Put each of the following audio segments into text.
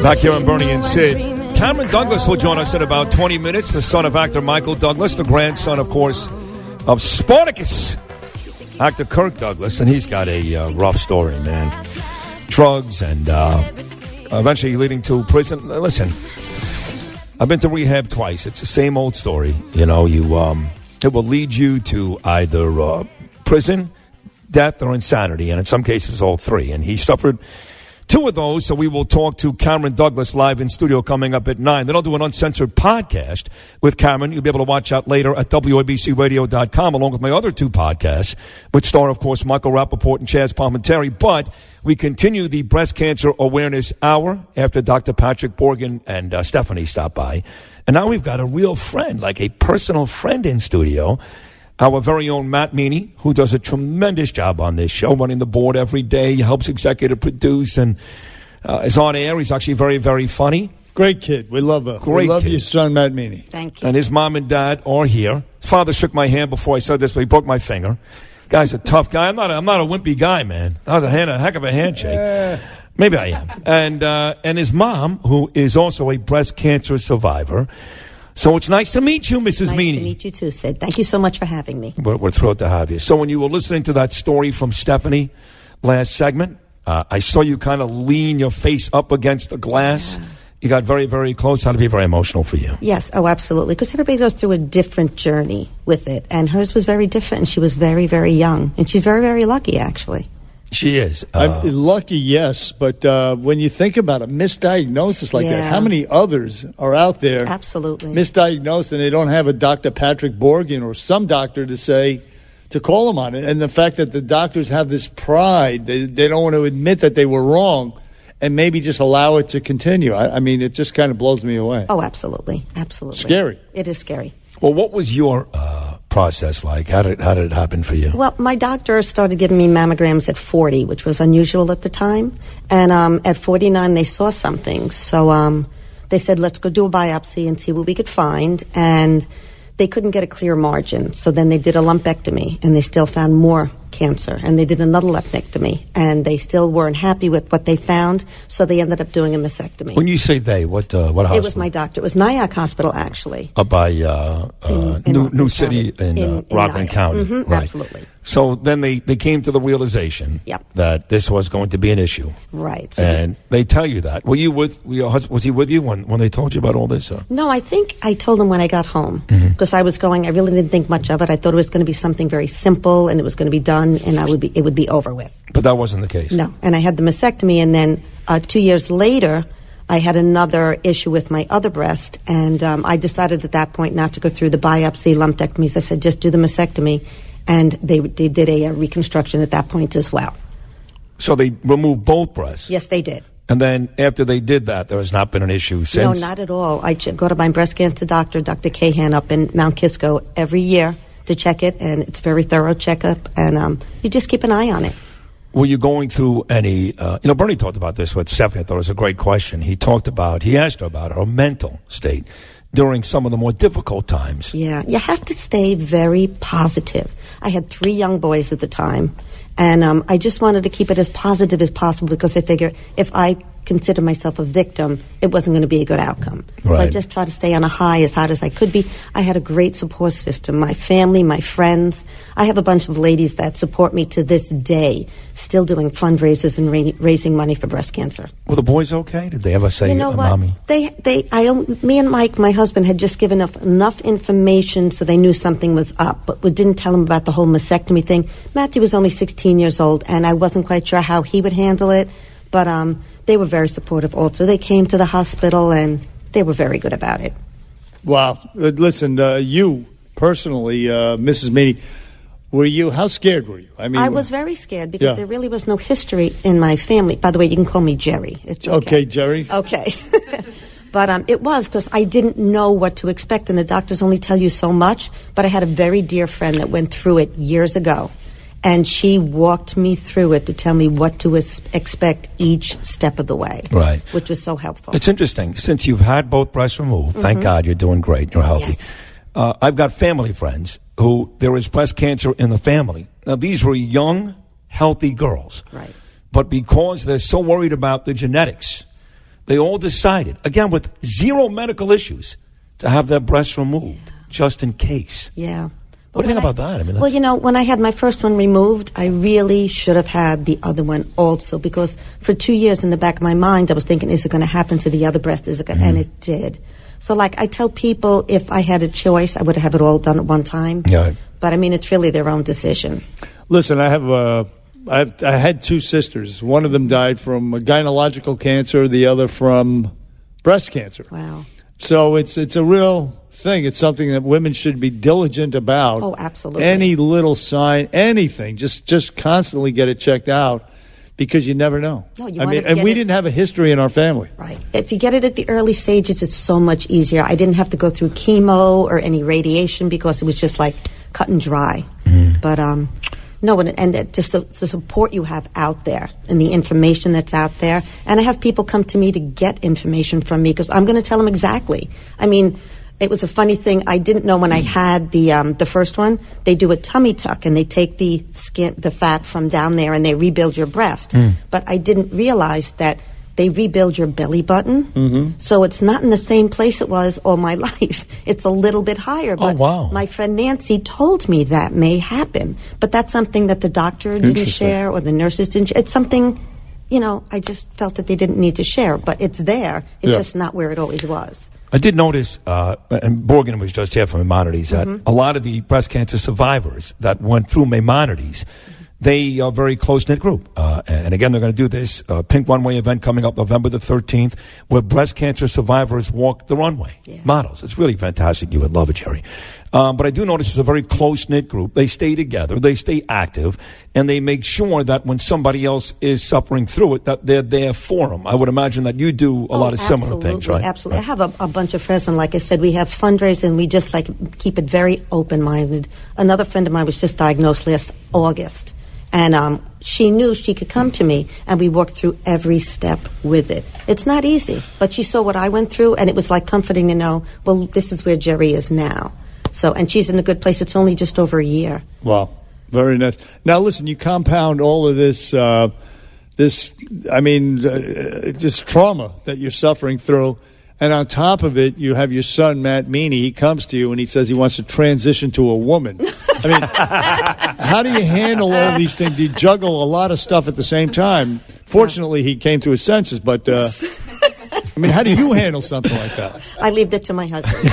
Back here on Bernie and Sid. Cameron Douglas will join us in about 20 minutes, the son of actor Michael Douglas, the grandson, of course, of Spartacus, actor Kirk Douglas, and he's got a rough story, man. Drugs and eventually leading to prison. Listen, I've been to rehab twice. It's the same old story. You know, it will lead you to either prison, death, or insanity, and in some cases all three. And he suffered two of those, so we will talk to Cameron Douglas live in studio coming up at 9. Then I'll do an uncensored podcast with Cameron. You'll be able to watch out later at WABCRadio.com, along with my other two podcasts, which star, of course, Michael Rappaport and Chaz Palminteri. But we continue the Breast Cancer Awareness Hour after Dr. Patrick Borgen and Stephanie stopped by. And now we've got a real friend, like a personal friend in studio, our very own Matt Meany, who does a tremendous job on this show, running the board every day. He helps executive produce and is on air. He's actually very, very funny. Great kid. We love her. Great we love kid. your son, Matt Meany. Thank you. And his mom and dad are here. His father shook my hand before I said this, but he broke my finger. Guy's a tough guy. I'm not a wimpy guy, man. That was a heck of a handshake. Maybe I am. And his mom, who is also a breast cancer survivor. So it's nice to meet you, Mrs. Meany. Nice to meet you too, Sid. Thank you so much for having me. We're thrilled to have you. So when you were listening to that story from Stephanie last segment, I saw you kind of lean your face up against the glass. Yeah. You got very, very close. Had to be very emotional for you. Yes, oh, absolutely. Because everybody goes through a different journey with it. And hers was very different. And she was very, very young. And she's very, very lucky, actually. She is. Lucky, yes, but when you think about a misdiagnosis like that, how many others are out there absolutely misdiagnosed and they don't have a Dr. Patrick Borgen or some doctor to call them on it? And the fact that the doctors have this pride, they don't want to admit that they were wrong and maybe just allow it to continue. I mean, it just kind of blows me away. Oh, absolutely. Absolutely. Scary. It is scary. Well, what was your process like? How did it happen for you? Well, my doctor started giving me mammograms at 40, which was unusual at the time. And at 49, they saw something. So they said, let's go do a biopsy and see what we could find. And they couldn't get a clear margin. So then they did a lumpectomy, and they still found more cancer. And they did another lumpectomy, and they still weren't happy with what they found. So they ended up doing a mastectomy. When you say they, what hospital? It was my doctor. It was Nyack Hospital, actually. Up by New City in Rockland County. Mm-hmm, right. Absolutely. So then they came to the realization that this was going to be an issue. Right. So and they tell you that. Was he with you when they told you about all this? Or? No, I think I told him when I got home. Because I was going, I really didn't think much of it. I thought it was going to be something very simple, and it was going to be done, and it would be over with. But that wasn't the case. No. And I had the mastectomy, and then 2 years later, I had another issue with my other breast, and I decided at that point not to go through the biopsy, lumpectomies. I said, just do the mastectomy. And they did a reconstruction at that point as well. So they removed both breasts? Yes, they did. And then after they did that, there has not been an issue since? No, not at all. I go to my breast cancer doctor, Dr. Cahan, up in Mount Kisco every year to check it, and it's a very thorough checkup, and you just keep an eye on it. Were you going through any, Bernie talked about this with Stephanie. I thought it was a great question. He asked her about her mental state during some of the more difficult times. Yeah, you have to stay very positive. I had 3 young boys at the time, and I just wanted to keep it as positive as possible because I figured if I consider myself a victim, it wasn't going to be a good outcome. Right. So I just tried to stay on a high as hard as I could be. I had a great support system, my family, my friends. I have a bunch of ladies that support me to this day, still doing fundraisers and raising money for breast cancer. Were the boys okay? Did they ever say, Mommy? Me and Mike, my husband, had just given enough information so they knew something was up, but we didn't tell them about the whole mastectomy thing. Matthew was only 16 years old, and I wasn't quite sure how he would handle it, but they were very supportive also. They came to the hospital, and they were very good about it. Wow. Listen, you personally, Mrs. Meany, how scared were you? I was very scared because there really was no history in my family. By the way, you can call me Jeri. It's okay. Okay, Jeri. Okay. But it was because I didn't know what to expect, and the doctors only tell you so much. But I had a very dear friend that went through it years ago, and she walked me through it to tell me what to expect each step of the way, right? Which was so helpful. It's interesting. Since you've had both breasts removed, thank God you're doing great, you're healthy. Yes. I've got family friends who there is breast cancer in the family. Now, these were young, healthy girls. Right. But because they're so worried about the genetics, they all decided, again, with zero medical issues, to have their breasts removed, just in case. Yeah. What do you think about that? I mean, well, you know, when I had my first one removed, I really should have had the other one also, because for 2 years in the back of my mind, I was thinking, is it going to happen to the other breast? Is it going? And it did. So, like, I tell people, if I had a choice, I would have it all done at one time. Yeah. But, I mean, it's really their own decision. Listen, I had 2 sisters. One of them died from a gynecological cancer, the other from breast cancer. Wow. So it's a real thing. It's something that women should be diligent about. Oh, absolutely. Any little sign, anything, just constantly get it checked out, because you never know. No, you I want mean, to and get we it- didn't have a history in our family. Right. If you get it at the early stages, it's so much easier. I didn't have to go through chemo or any radiation, because it was just like cut and dry. But no, and just the support you have out there and the information that's out there. And I have people come to me to get information from me, because I'm going to tell them exactly. I mean, it was a funny thing. I didn't know when I had the first one, they do a tummy tuck and they take the fat from down there and they rebuild your breast. But I didn't realize that they rebuild your belly button. So it's not in the same place it was all my life. It's a little bit higher. But wow. my friend Nancy told me that may happen. But that's something that the doctor didn't share or the nurses didn't share. It's something, you know, I just felt that they didn't need to share. But it's there. It's just not where it always was. I did notice, and Borgen was just here from Maimonides, that a lot of the breast cancer survivors that went through Maimonides, they are a very close-knit group. And again, they're going to do this Pink Runway event coming up November the 13th, where breast cancer survivors walk the runway. Models. It's really fantastic. You would love it, Jeri. But I do notice it's a very close-knit group. They stay together. They stay active. And they make sure that when somebody else is suffering through it, that they're there for them. I would imagine that you do a lot of similar things, right? Absolutely. Right. I have a bunch of friends, and like I said, we have fundraisers, and we just like keep it very open-minded. Another friend of mine was just diagnosed last August. And she knew she could come to me, and we worked through every step with it. It's not easy, but she saw what I went through, and it was like comforting to know, well, this is where Jeri is now. So, and she's in a good place. It's only just over a year. Wow. Very nice. Now, listen, you compound all of this, just trauma that you're suffering through. And on top of it, you have your son, Matt Meany. He comes to you and he says he wants to transition to a woman. I mean, how do you handle all these things? Do you juggle a lot of stuff at the same time? Fortunately, he came to his senses, but I mean, how do you handle something like that? I leave that to my husband.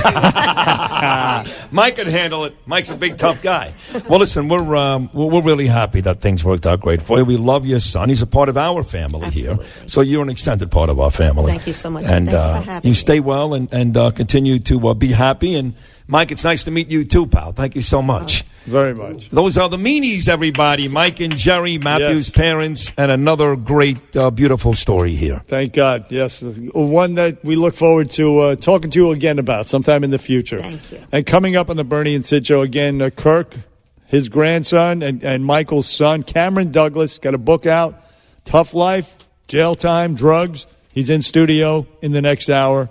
Mike can handle it. Mike's a big, tough guy. Well, listen, we're really happy that things worked out great for you. We love your son. He's a part of our family here. So you're an extended part of our family. Thank you so much. And Thank you for having you me. stay well and continue to be happy. And Mike, it's nice to meet you too, pal. Thank you so much. Very much. Those are the Meanies, everybody. Mike and Jeri, Matthew's parents, and another great, beautiful story here. Thank God. Yes. One that we look forward to talking to you again about sometime in the future. Thank you. And coming up on the Bernie and Sid show again, Kirk, his grandson, and Michael's son, Cameron Douglas, got a book out, Tough Life, Jail Time, Drugs. He's in studio in the next hour.